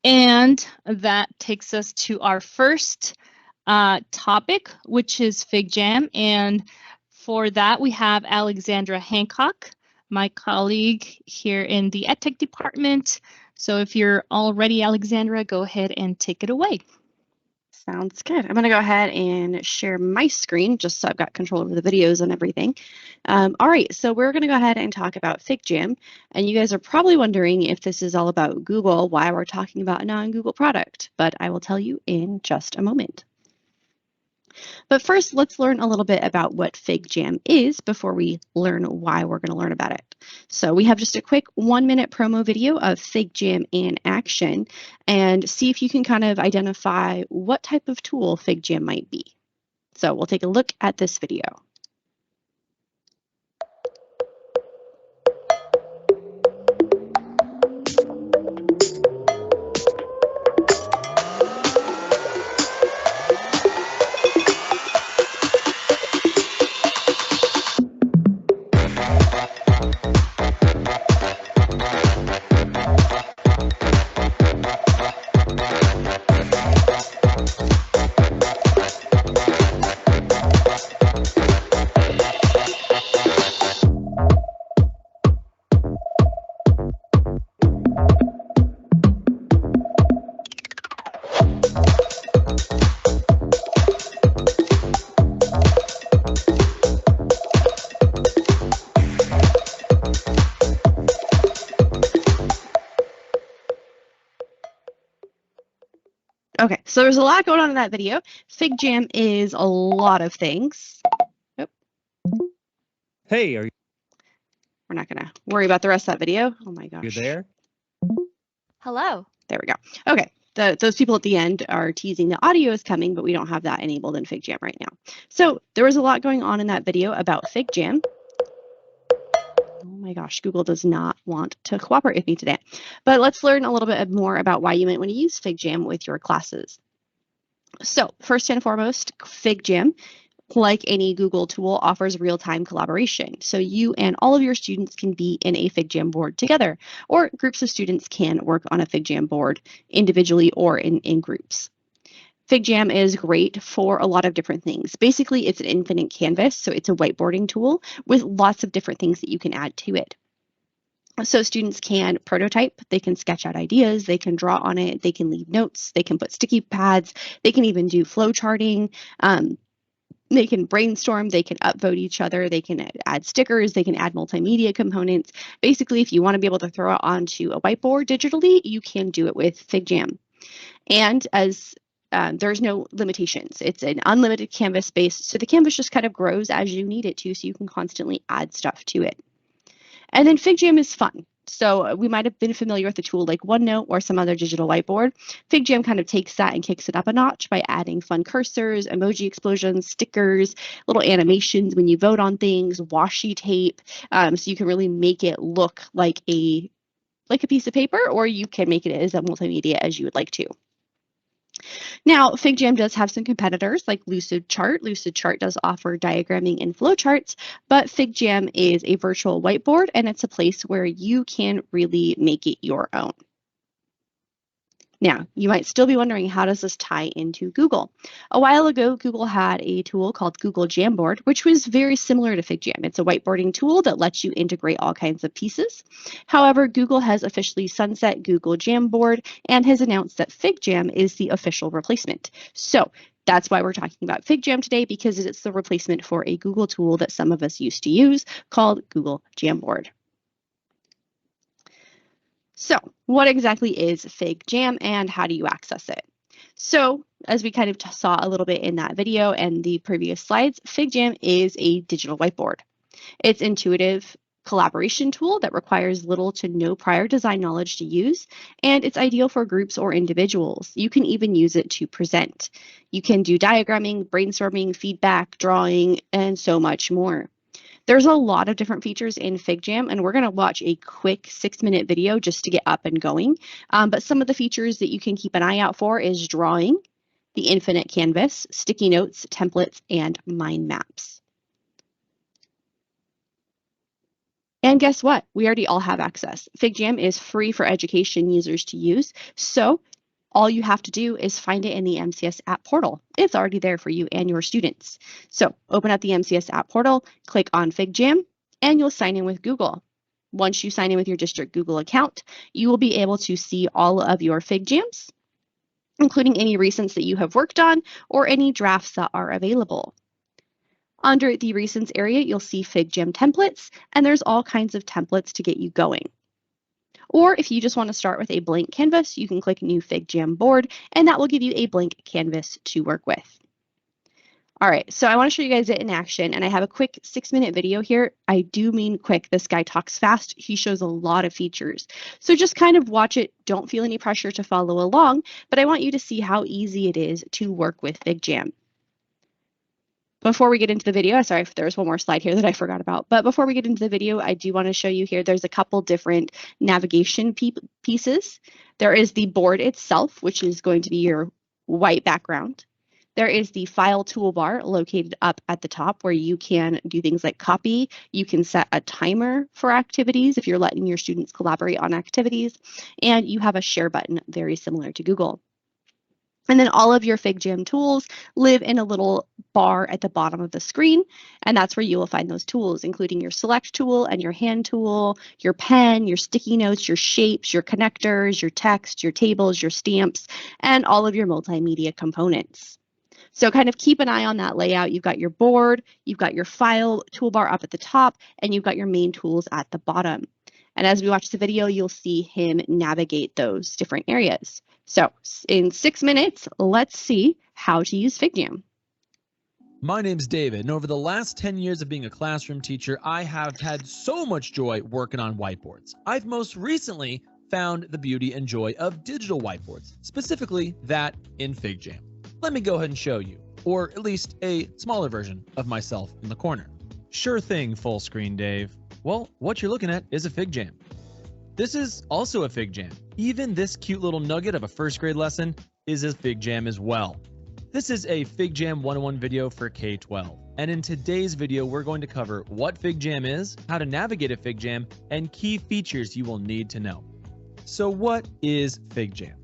And that takes us to our first topic, which is Figjam. And for that, we have Alexandra Hancock, my colleague here in the EdTech department. So if you're all ready, Alexandra, go ahead and take it away. Sounds good. I'm going to go ahead and share my screen just so I've got control over the videos and everything. All right, so we're going to go ahead and talk about Figjam. And you guys are probably wondering if this is all about Google, why we're talking about a non-Google product, but I will tell you in just a moment. But first, let's learn a little bit about what Figjam is before we learn why we're going to learn about it. So we have just a quick 1-minute promo video of Figjam in action and see if you can kind of identify what type of tool Figjam might be. So we'll take a look at this video. Okay, so there's a lot going on in that video. Figjam is a lot of things. Oh. Hey, we're not going to worry about the rest of that video. Oh my gosh. You there? Hello. There we go. Okay, those people at the end are teasing the audio is coming, but we don't have that enabled in Figjam right now. So there was a lot going on in that video about Figjam. Oh my gosh, Google does not want to cooperate with me today. But let's learn a little bit more about why you might want to use Figjam with your classes. So first and foremost, Figjam, like any Google tool, offers real-time collaboration. So you and all of your students can be in a Figjam board together, or groups of students can work on a Figjam board individually or in groups. Figjam is great for a lot of different things. Basically, it's an infinite canvas, so it's a whiteboarding tool with lots of different things that you can add to it. So students can prototype, they can sketch out ideas, they can draw on it, they can leave notes, they can put sticky pads, they can even do flow charting. They can brainstorm, they can upvote each other, they can add stickers, they can add multimedia components. Basically, if you want to be able to throw it onto a whiteboard digitally, you can do it with Figjam. And as there's no limitations. It's an unlimited canvas space, so the canvas just kind of grows as you need it to, so you can constantly add stuff to it. And then Figjam is fun. So we might have been familiar with a tool like OneNote or some other digital whiteboard. Figjam kind of takes that and kicks it up a notch by adding fun cursors, emoji explosions, stickers, little animations when you vote on things, washi tape, so you can really make it look like a piece of paper, or you can make it as a multimedia as you would like to. Now, Figjam does have some competitors like Lucidchart. Lucidchart does offer diagramming and flowcharts, but Figjam is a virtual whiteboard, and it's a place where you can really make it your own. Now, you might still be wondering, how does this tie into Google? A while ago, Google had a tool called Google Jamboard, which was very similar to Figjam. It's a whiteboarding tool that lets you integrate all kinds of pieces. However, Google has officially sunset Google Jamboard and has announced that Figjam is the official replacement. So that's why we're talking about Figjam today, because it's the replacement for a Google tool that some of us used to use called Google Jamboard. So what exactly is Figjam and how do you access it? So as we kind of saw a little bit in that video and the previous slides, Figjam is a digital whiteboard. It's an intuitive collaboration tool that requires little to no prior design knowledge to use, and it's ideal for groups or individuals. You can even use it to present. You can do diagramming, brainstorming, feedback, drawing, and so much more. There's a lot of different features in Figjam, and we're going to watch a quick 6-minute video just to get up and going. But some of the features that you can keep an eye out for is drawing, the infinite canvas, sticky notes, templates, and mind maps. And guess what? We already all have access. Figjam is free for education users to use, so All you have to do is find it in the MCS app portal. It's already there for you and your students. So open up the MCS app portal, click on Figjam, and you'll sign in with Google. Once you sign in with your district Google account, you will be able to see all of your Figjams, including any recents that you have worked on or any drafts that are available. Under the recents area, you'll see Figjam templates, and there's all kinds of templates to get you going. Or if you just want to start with a blank canvas, you can click New Figjam Board, and that will give you a blank canvas to work with. All right, so I want to show you guys it in action, and I have a quick 6-minute video here. I do mean quick. This guy talks fast. He shows a lot of features. So just kind of watch it. Don't feel any pressure to follow along, but I want you to see how easy it is to work with Figjam. Before we get into the video, sorry if there's one more slide here that I forgot about, but before we get into the video, I do want to show you here, there's a couple different navigation pieces. There is the board itself, which is going to be your white background. There is the file toolbar located up at the top where you can do things like copy. You can set a timer for activities if you're letting your students collaborate on activities, and you have a share button very similar to Google. And then all of your Figjam tools live in a little bar at the bottom of the screen, and that's where you will find those tools, including your select tool and your hand tool, your pen, your sticky notes, your shapes, your connectors, your text, your tables, your stamps, and all of your multimedia components. So kind of keep an eye on that layout. You've got your board, you've got your file toolbar up at the top, and you've got your main tools at the bottom. And as we watch the video, you'll see him navigate those different areas. So in 6 minutes, let's see how to use Figjam. My name's David, and over the last 10 years of being a classroom teacher, I have had so much joy working on whiteboards. I've most recently found the beauty and joy of digital whiteboards, specifically that in Figjam. Let me go ahead and show you, or at least a smaller version of myself in the corner. Sure thing, full screen, Dave. Well, what you're looking at is a Figjam. This is also a Figjam. Even this cute little nugget of a first grade lesson is a Figjam as well. This is a Figjam 101 video for K-12. And in today's video, we're going to cover what Figjam is, how to navigate a Figjam, and key features you will need to know. So what is Figjam?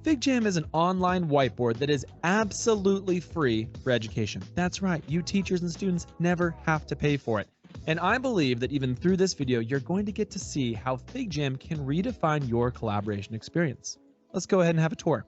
Figjam is an online whiteboard that is absolutely free for education. That's right, you teachers and students never have to pay for it. And I believe that even through this video, you're going to get to see how Figjam can redefine your collaboration experience. Let's go ahead and have a tour.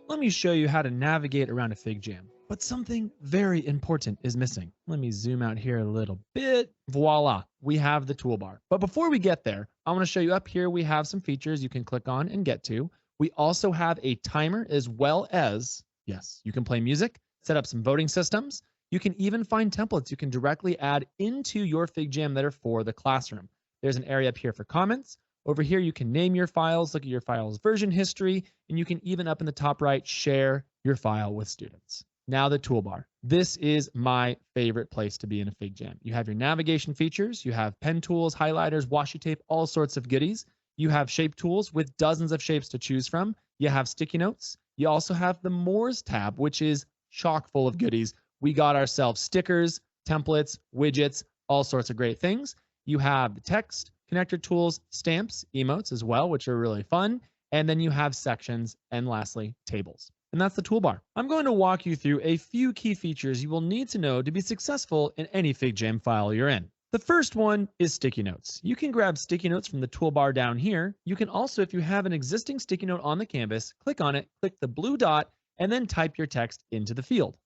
Let me show you how to navigate around a Figjam. But something very important is missing. Let me zoom out here a little bit. Voila, we have the toolbar. But before we get there, I want to show you up here, we have some features you can click on and get to. We also have a timer as well as, yes, you can play music, set up some voting systems. You can even find templates you can directly add into your Figjam that are for the classroom. There's an area up here for comments. Over here, you can name your files, look at your file's version history, and you can even up in the top right, share your file with students. Now the toolbar. This is my favorite place to be in a Figjam. You have your navigation features, you have pen tools, highlighters, washi tape, all sorts of goodies. You have shape tools with dozens of shapes to choose from. You have sticky notes. You also have the More's tab, which is chock full of goodies. We got ourselves stickers, templates, widgets, all sorts of great things. You have the text, connector tools, stamps, emotes as well, which are really fun. And then you have sections and lastly, tables. And that's the toolbar. I'm going to walk you through a few key features you will need to know to be successful in any Figjam file you're in. The first one is sticky notes. You can grab sticky notes from the toolbar down here. You can also, if you have an existing sticky note on the canvas, click on it, click the blue dot, and then type your text into the field.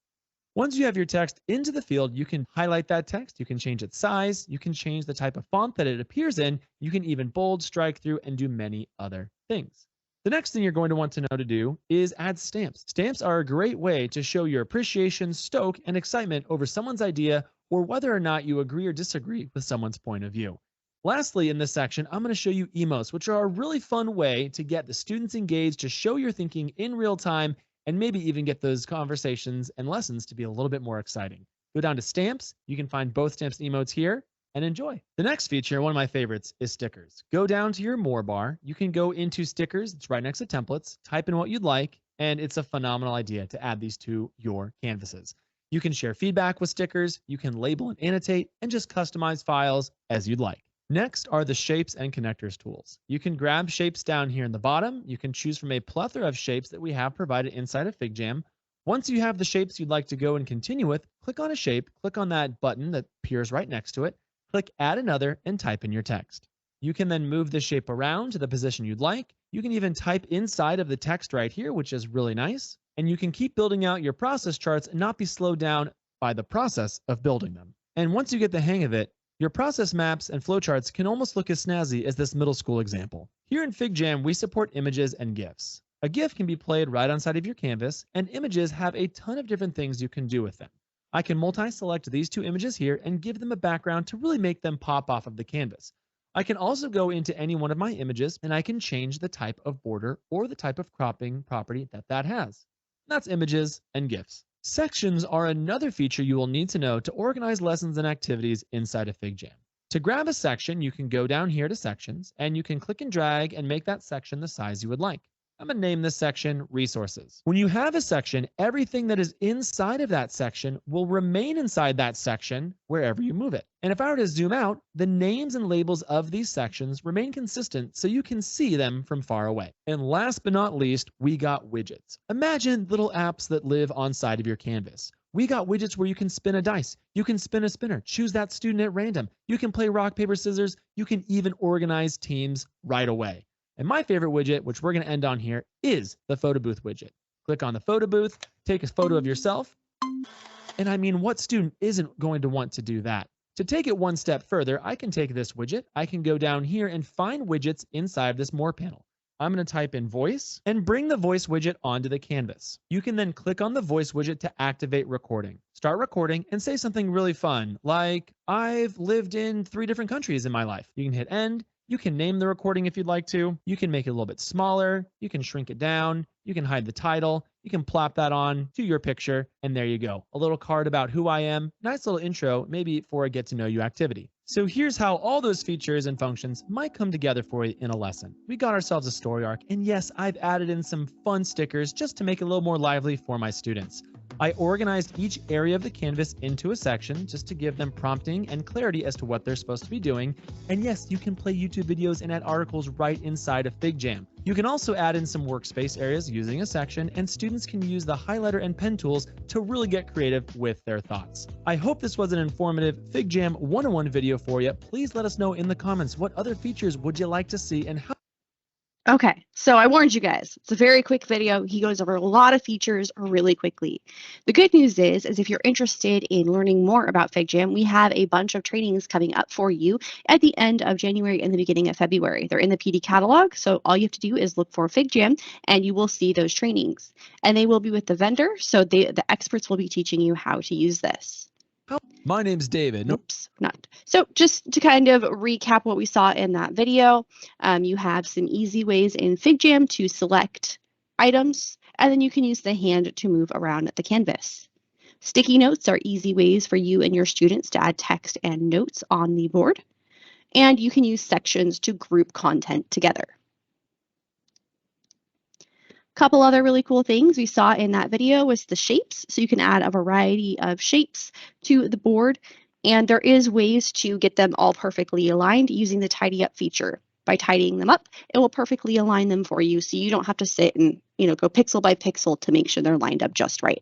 Once you have your text into the field, you can highlight that text, you can change its size, you can change the type of font that it appears in, you can even bold, strike through, and do many other things. The next thing you're going to want to know to do is add stamps. Stamps are a great way to show your appreciation, stoke, and excitement over someone's idea or whether or not you agree or disagree with someone's point of view. Lastly, in this section, I'm going to show you emotes, which are a really fun way to get the students engaged, to show your thinking in real time, and maybe even get those conversations and lessons to be a little bit more exciting. Go down to stamps. You can find both stamps and emotes here and enjoy. The next feature, one of my favorites, is stickers. Go down to your More bar. You can go into stickers. It's right next to templates. Type in what you'd like, and it's a phenomenal idea to add these to your canvases. You can share feedback with stickers. You can label and annotate and just customize files as you'd like. Next are the shapes and connectors tools. You can grab shapes down here in the bottom. You can choose from a plethora of shapes that we have provided inside of Figjam. Once you have the shapes you'd like to go and continue with, click on a shape, click on that button that appears right next to it, click Add Another, and type in your text. You can then move the shape around to the position you'd like. You can even type inside of the text right here, which is really nice. And you can keep building out your process charts and not be slowed down by the process of building them. And once you get the hang of it, your process maps and flowcharts can almost look as snazzy as this middle school example. Here in Figjam, we support images and GIFs. A GIF can be played right on side of your canvas, and images have a ton of different things you can do with them. I can multi-select these two images here and give them a background to really make them pop off of the canvas. I can also go into any one of my images and I can change the type of border or the type of cropping property that has. That's images and GIFs. Sections are another feature you will need to know to organize lessons and activities inside of Figjam. To grab a section, you can go down here to sections and you can click and drag and make that section the size you would like. I'm going to name this section Resources. When you have a section, everything that is inside of that section will remain inside that section wherever you move it. And if I were to zoom out, the names and labels of these sections remain consistent so you can see them from far away. And last but not least, we got widgets. Imagine little apps that live on side of your canvas. We got widgets where you can spin a dice, you can spin a spinner, choose that student at random, you can play rock, paper, scissors, you can even organize teams right away. And my favorite widget, which we're going to end on here, is the photo booth widget. Click on the photo booth, take a photo of yourself. And I mean, what student isn't going to want to do that? To take it one step further, I can take this widget. I can go down here and find widgets inside of this More panel. I'm going to type in voice and bring the voice widget onto the canvas. You can then click on the voice widget to activate recording. Start recording and say something really fun, like, I've lived in 3 different countries in my life. You can hit end. You can name the recording if you'd like to. You can make it a little bit smaller. You can shrink it down. You can hide the title. You can plop that on to your picture. And there you go. A little card about who I am. Nice little intro, maybe for a get to know you activity. So here's how all those features and functions might come together for you in a lesson. We got ourselves a story arc. And yes, I've added in some fun stickers just to make it a little more lively for my students. I organized each area of the canvas into a section just to give them prompting and clarity as to what they're supposed to be doing. And yes, you can play YouTube videos and add articles right inside of Figjam. You can also add in some workspace areas using a section, and students can use the highlighter and pen tools to really get creative with their thoughts. I hope this was an informative Figjam 101 video for you. Please let us know in the comments what other features would you like to see and how. Okay, so I warned you guys. It's a very quick video. He goes over a lot of features really quickly. The good news is if you're interested in learning more about Figjam, we have a bunch of trainings coming up for you at the end of January and the beginning of February. They're in the PD catalog, so all you have to do is look for Figjam and you will see those trainings. And they will be with the vendor, so the experts will be teaching you how to use this. My name's David. Oops, not. So just to kind of recap what we saw in that video, you have some easy ways in Figjam to select items, and then you can use the hand to move around the canvas. Sticky notes are easy ways for you and your students to add text and notes on the board, and you can use sections to group content together. Couple other really cool things we saw in that video was the shapes. So you can add a variety of shapes to the board, and there is ways to get them all perfectly aligned using the tidy up feature. By tidying them up, it will perfectly align them for you, so you don't have to sit and go pixel by pixel to make sure they're lined up just right.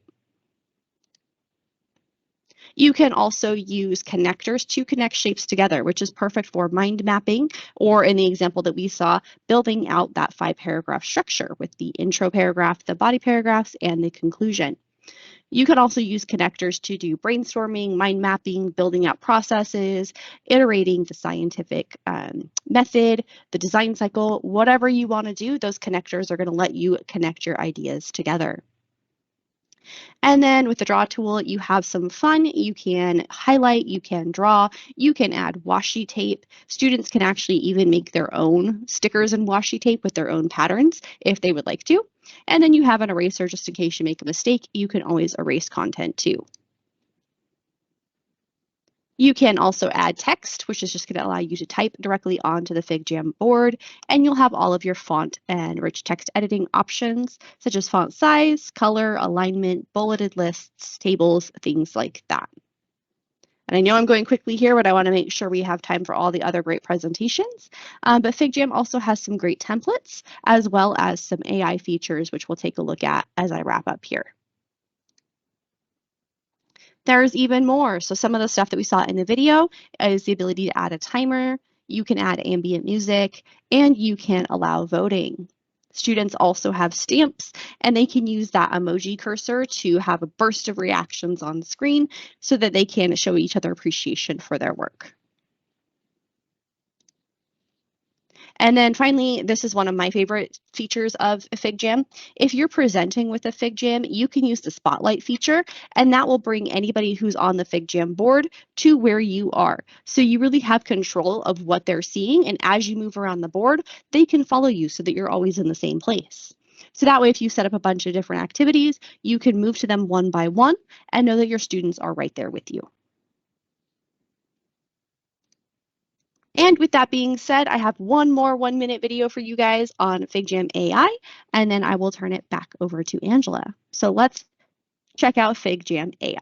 You can also use connectors to connect shapes together, which is perfect for mind mapping, or in the example that we saw, building out that 5-paragraph structure with the intro paragraph, the body paragraphs, and the conclusion. You can also use connectors to do brainstorming, mind mapping, building out processes, iterating the scientific method, the design cycle, whatever you want to do, those connectors are going to let you connect your ideas together. And then with the draw tool, you have some fun. You can highlight, you can draw, you can add washi tape. Students can actually even make their own stickers and washi tape with their own patterns if they would like to. And then you have an eraser just in case you make a mistake. You can always erase content too. You can also add text, which is just going to allow you to type directly onto the Figjam board, and you'll have all of your font and rich text editing options, such as font size, color, alignment, bulleted lists, tables, things like that. And I know I'm going quickly here, but I want to make sure we have time for all the other great presentations. But Figjam also has some great templates as well as some AI features, which we'll take a look at as I wrap up here. There's even more. So some of the stuff that we saw in the video is the ability to add a timer. You can add ambient music, and you can allow voting. Students also have stamps, and they can use that emoji cursor to have a burst of reactions on the screen so that they can show each other appreciation for their work. And then finally, this is one of my favorite features of Figjam. If you're presenting with a Figjam, you can use the spotlight feature, and that will bring anybody who's on the Figjam board to where you are. So you really have control of what they're seeing, and as you move around the board, they can follow you so that you're always in the same place. So that way, if you set up a bunch of different activities, you can move to them one by one and know that your students are right there with you. And with that being said, I have one more 1-minute video for you guys on Figjam AI, and then I will turn it back over to Angela. So let's check out Figjam AI.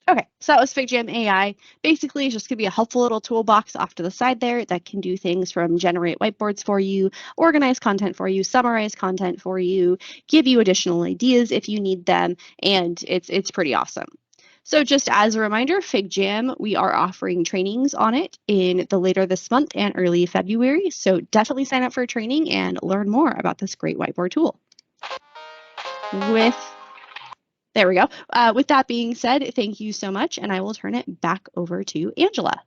Okay, so that was Figjam AI. Basically, it's just going to be a helpful little toolbox off to the side there that can do things from generate whiteboards for you, organize content for you, summarize content for you, give you additional ideas if you need them, and it's pretty awesome. So just as a reminder, Figjam, we are offering trainings on it in the later this month and early February. So definitely sign up for a training and learn more about this great whiteboard tool. There we go. With that being said, thank you so much, and I will turn it back over to Angela.